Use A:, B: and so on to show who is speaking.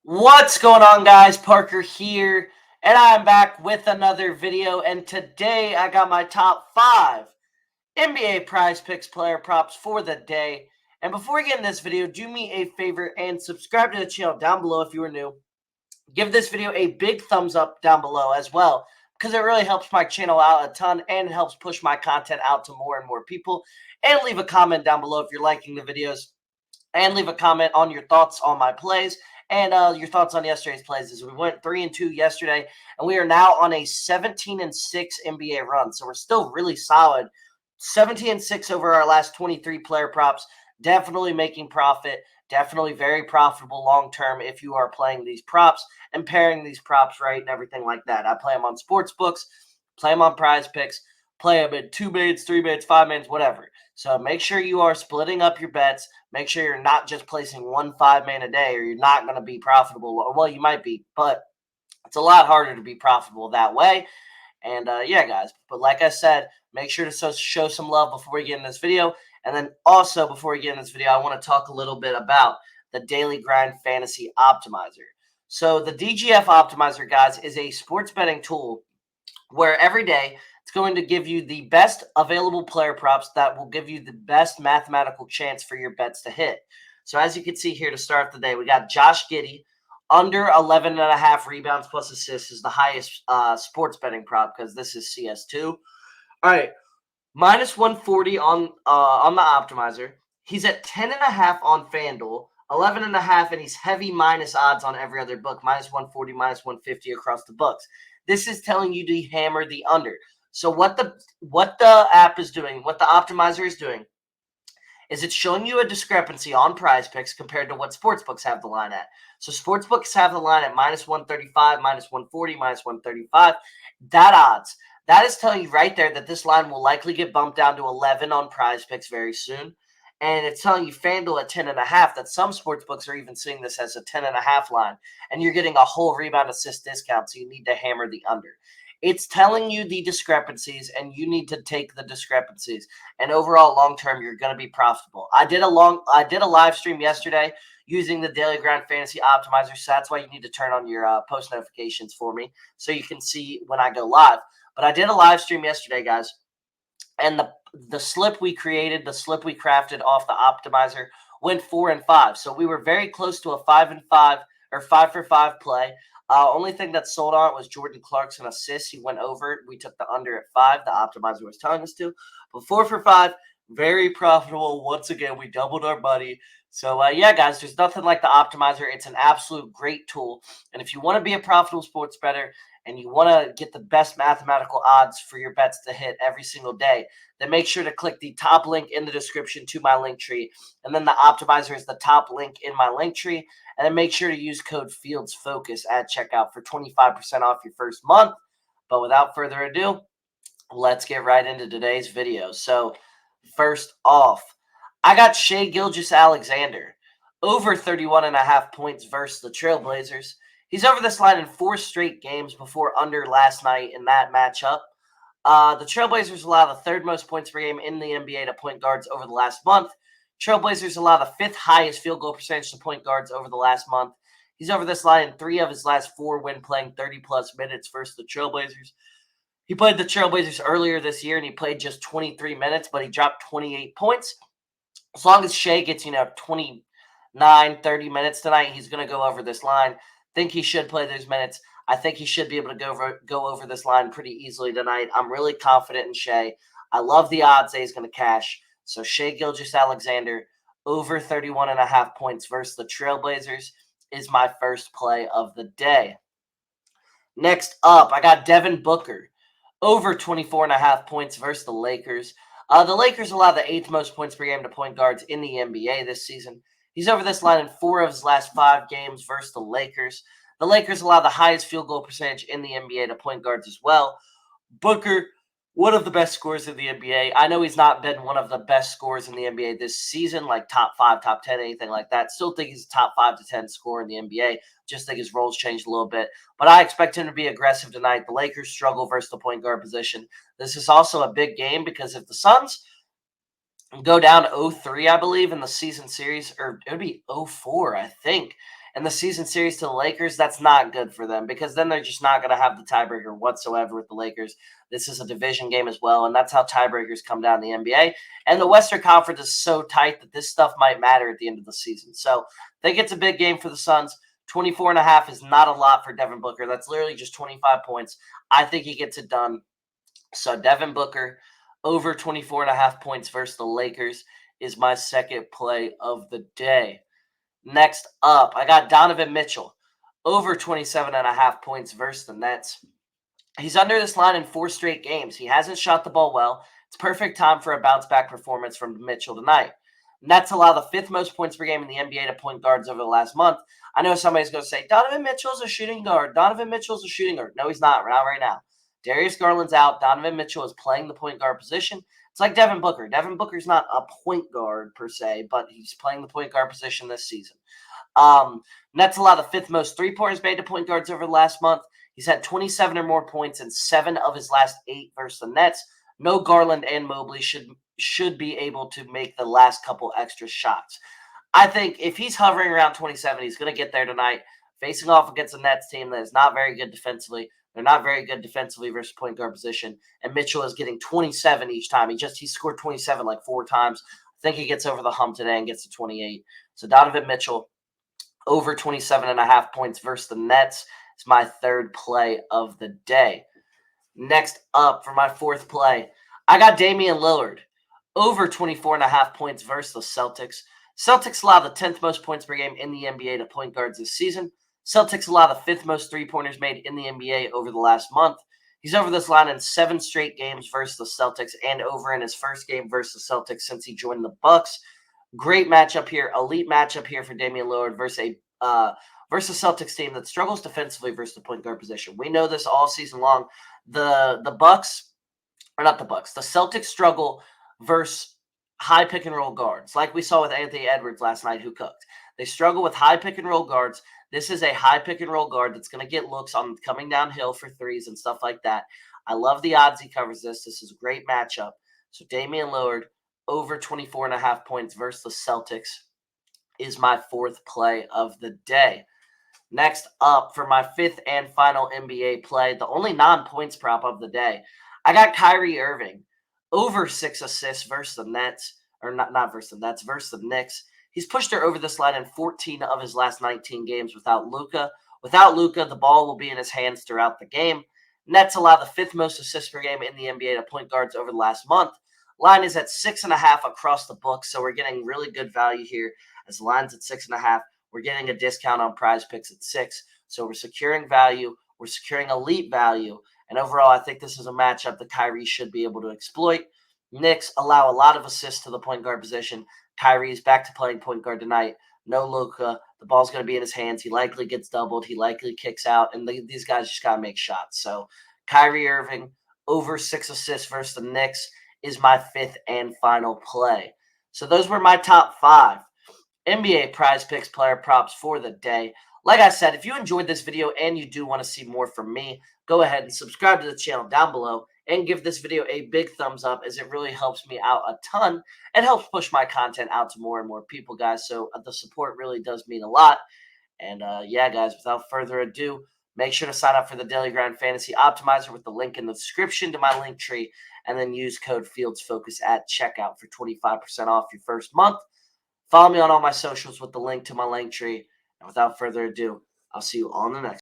A: What's going on, guys? Parker here, and I'm back with another video. And today I got my top 5 NBA Prize Picks player props for the day. And before we get in this video, do me a favor and subscribe to the channel down below if you are new. Give this video a big thumbs up down below as well, because it really helps my channel out a ton and it helps push my content out to more and more people. And leave a comment down below if you're liking the videos, and leave a comment on your thoughts on my plays and your thoughts on yesterday's plays. As we went 3-2 yesterday, and we are now on a 17-6 NBA run, so we're still really solid. 17-6 over our last 23 player props. Definitely making profit. Definitely very profitable long term if you are playing these props and pairing these props right and everything like that. I play them on sports books, play them on Prize Picks, play them in 2 minutes, 3 minutes, 5 minutes, whatever. So make sure you are splitting up your bets. Make sure you're not just placing 1 5-man a day, or you're not going to be profitable. Well, you might be, but it's a lot harder to be profitable that way. And yeah, guys. But like I said, make sure to show some love before we get in this video. And then also, before we get in this video, I want to talk a little bit about the Daily Grind Fantasy Optimizer. So the DGF Optimizer, guys, is a sports betting tool where every day it's going to give you the best available player props that will give you the best mathematical chance for your bets to hit. So as you can see here to start the day, we got Josh Giddey under 11.5 rebounds plus assists is the highest sports betting prop, because this is CS2. All right, minus 140 on the optimizer. He's at 10.5 on Fanduel, 11.5, and he's heavy minus odds on every other book, minus 140, minus 150 across the books. This is telling you to hammer the under. So what the app is doing, what the optimizer is doing, is it's showing you a discrepancy on Prize Picks compared to what sportsbooks have the line at. So sportsbooks have the line at minus 135, minus 140, minus 135. That odds. That is telling you right there that this line will likely get bumped down to 11 on Prize Picks very soon. And it's telling you FanDuel at 10.5, that some sports books are even seeing this as a 10.5 line. And you're getting a whole rebound assist discount, so you need to hammer the under. It's telling you the discrepancies, and you need to take the discrepancies. And overall, long term, you're going to be profitable. I did a live stream yesterday using the Daily Grind Fantasy Optimizer, so that's why you need to turn on your post notifications for me so you can see when I go live. But I did a live stream yesterday, guys, and the slip we created, the slip we crafted off the optimizer went 4 and 5. So we were very close to a 5 and 5 or 5 for 5 play. Only thing that sold on it was Jordan Clarkson assists. He went over it. We took the under at 5. The optimizer was telling us to. But 4 for 5, very profitable. Once again, we doubled our money. So, yeah, guys, there's nothing like the optimizer. It's an absolute great tool. And if you want to be a profitable sports bettor and you want to get the best mathematical odds for your bets to hit every single day, then make sure to click the top link in the description to my link tree. And then the optimizer is the top link in my link tree. And then make sure to use code FIELDSFOCUS at checkout for 25% off your first month. But without further ado, let's get right into today's video. So first off, I got Shai Gilgeous-Alexander over 31.5 points versus the Trailblazers. He's over this line in 4 straight games before under last night in that matchup. The Trailblazers allow the 3rd most points per game in the NBA to point guards over the last month. Trailblazers allow the 5th highest field goal percentage to point guards over the last month. He's over this line in 3 of his last 4 when playing 30-plus minutes versus the Trailblazers. He played the Trailblazers earlier this year, and he played just 23 minutes, but he dropped 28 points. As long as Shai gets, 29, 30 minutes tonight, he's going to go over this line. Think he should play those minutes. I think he should be able to go over this line pretty easily tonight. I'm really confident in Shai. I love the odds that he's going to cash. So Shai Gilgeous-Alexander over 31.5 points versus the Trailblazers is my first play of the day. Next up, I got Devin Booker over 24.5 points versus the Lakers. The Lakers allow the 8th most points per game to point guards in the NBA this season. He's over this line in 4 of his last 5 games versus the Lakers. The Lakers allow the highest field goal percentage in the NBA to point guards as well. Booker, one of the best scorers in the NBA. I know he's not been one of the best scorers in the NBA this season, like top 5, top 10, anything like that. Still think he's a top 5 to 10 scorer in the NBA. Just think his role's changed a little bit. But I expect him to be aggressive tonight. The Lakers struggle versus the point guard position. This is also a big game because if the Suns go down 0-3, I believe, in the season series, or it would be 0-4, I think, in the season series to the Lakers, that's not good for them because then they're just not going to have the tiebreaker whatsoever with the Lakers. This is a division game as well, and that's how tiebreakers come down in the NBA. And the Western Conference is so tight that this stuff might matter at the end of the season. So I think it's a big game for the Suns. 24.5 is not a lot for Devin Booker. That's literally just 25 points. I think he gets it done. So Devin Booker over 24.5 points versus the Lakers is my second play of the day. Next up, I got Donovan Mitchell over 27.5 points versus the Nets. He's under this line in 4 straight games. He hasn't shot the ball well. It's perfect time for a bounce back performance from Mitchell tonight. Nets allow the 5th most points per game in the NBA to point guards over the last month. I know somebody's going to say, Donovan Mitchell's a shooting guard. Donovan Mitchell's a shooting guard. No, he's not. Not right now. Darius Garland's out. Donovan Mitchell is playing the point guard position. It's like Devin Booker. Devin Booker's not a point guard per se, but he's playing the point guard position this season. Nets allow the 5th most three-pointers made to point guards over the last month. He's had 27 or more points in 7 of his last 8 versus the Nets. No Garland and Mobley should be able to make the last couple extra shots. I think if he's hovering around 27, he's going to get there tonight, facing off against a Nets team that is not very good defensively. They're not very good defensively versus point guard position, and Mitchell is getting 27 each time. He scored 27 like 4 times. I think he gets over the hump today and gets to 28. So Donovan Mitchell over 27.5 points versus the Nets is my third play of the day. Next up for my fourth play, I got Damian Lillard over 24.5 points versus the Celtics. Celtics allow the 10th most points per game in the NBA to point guards this season. Celtics allow the 5th most three-pointers made in the NBA over the last month. He's over this line in 7 straight games versus the Celtics and over in his first game versus the Celtics since he joined the Bucks. Great matchup here, elite matchup here for Damian Lillard versus a Celtics team that struggles defensively versus the point guard position. We know this all season long. The Celtics struggle versus high pick and roll guards, like we saw with Anthony Edwards last night, who cooked. They struggle with high pick and roll guards. This is a high pick and roll guard that's going to get looks on coming downhill for threes and stuff like that. I love the odds he covers this. This is a great matchup. So Damian Lillard over 24.5 points versus the Celtics is my fourth play of the day. Next up for my 5th and final NBA play, the only non-points prop of the day, I got Kyrie Irving over 6 assists versus the Nets, or not versus the Nets, versus the Knicks. He's pushed her over this line in 14 of his last 19 games without Luka. Without Luka, the ball will be in his hands throughout the game. Nets allow the 5th most assists per game in the NBA to point guards over the last month. Line is at 6.5 across the book, so we're getting really good value here. As the line's at 6.5, we're getting a discount on PrizePicks at 6. So we're securing value. We're securing elite value. And overall, I think this is a matchup that Kyrie should be able to exploit. Knicks allow a lot of assists to the point guard position. Kyrie's back to playing point guard tonight. No Luka. The ball's going to be in his hands. He likely gets doubled. He likely kicks out. And these guys just got to make shots. So Kyrie Irving over 6 assists versus the Knicks is my 5th and final play. So those were my top 5 NBA PrizePicks player props for the day. Like I said, if you enjoyed this video and you do want to see more from me, go ahead and subscribe to the channel down below and give this video a big thumbs up, as it really helps me out a ton and helps push my content out to more and more people, guys. So the support really does mean a lot. And yeah, guys, without further ado, make sure to sign up for the Daily Grind Fantasy Optimizer with the link in the description to my link tree, and then use code FIELDSFOCUS at checkout for 25% off your first month. Follow me on all my socials with the link to my link tree. And without further ado, I'll see you on the next.